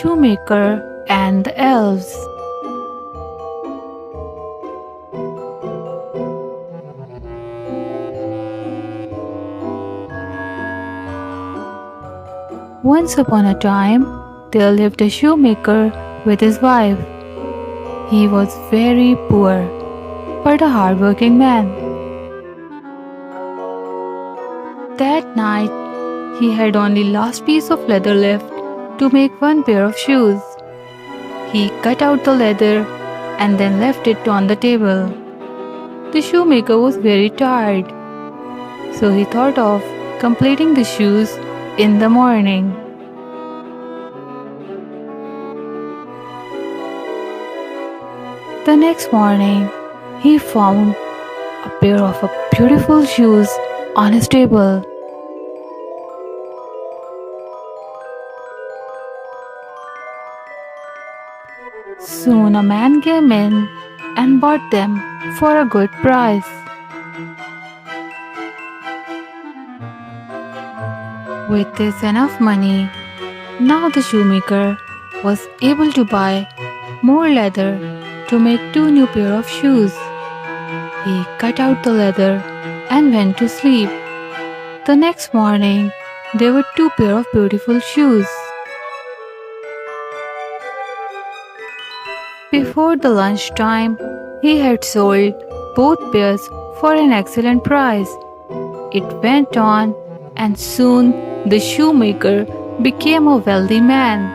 Shoemaker and the Elves. Once upon a time, there lived a shoemaker with his wife. He was very poor, but a hardworking man. That night, he had only last piece of leather left to make one pair of shoes. He cut out the leather and then left it on the table. The shoemaker was very tired, so he thought of completing the shoes in the morning. The next morning, he found a pair of beautiful shoes on his table. Soon a man came in and bought them for a good price. With this enough money, now the shoemaker was able to buy more leather to make two new pair of shoes. He cut out the leather and went to sleep. The next morning, there were two pair of beautiful shoes. Before the lunch time, he had sold both pairs for an excellent price. It went on, and soon the shoemaker became a wealthy man.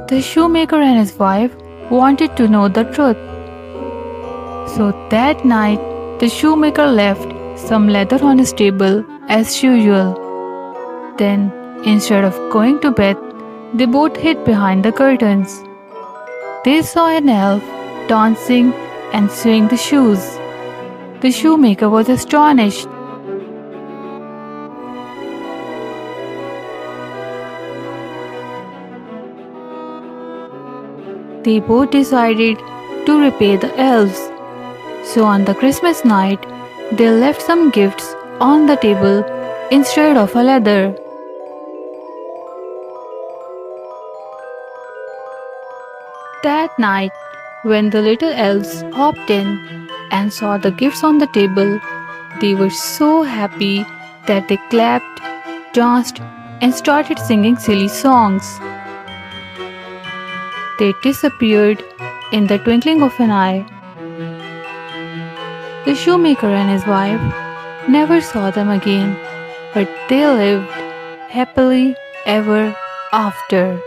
The shoemaker and his wife wanted to know the truth. So that night, the shoemaker left some leather on his table as usual. Then, instead of going to bed, they both hid behind the curtains. They saw an elf dancing and sewing the shoes. The shoemaker was astonished. They both decided to repay the elves. So on the Christmas night, they left some gifts on the table instead of a leather. That night, when the little elves hopped in and saw the gifts on the table, they were so happy that they clapped, danced, and started singing silly songs. They disappeared in the twinkling of an eye. The shoemaker and his wife never saw them again, but they lived happily ever after.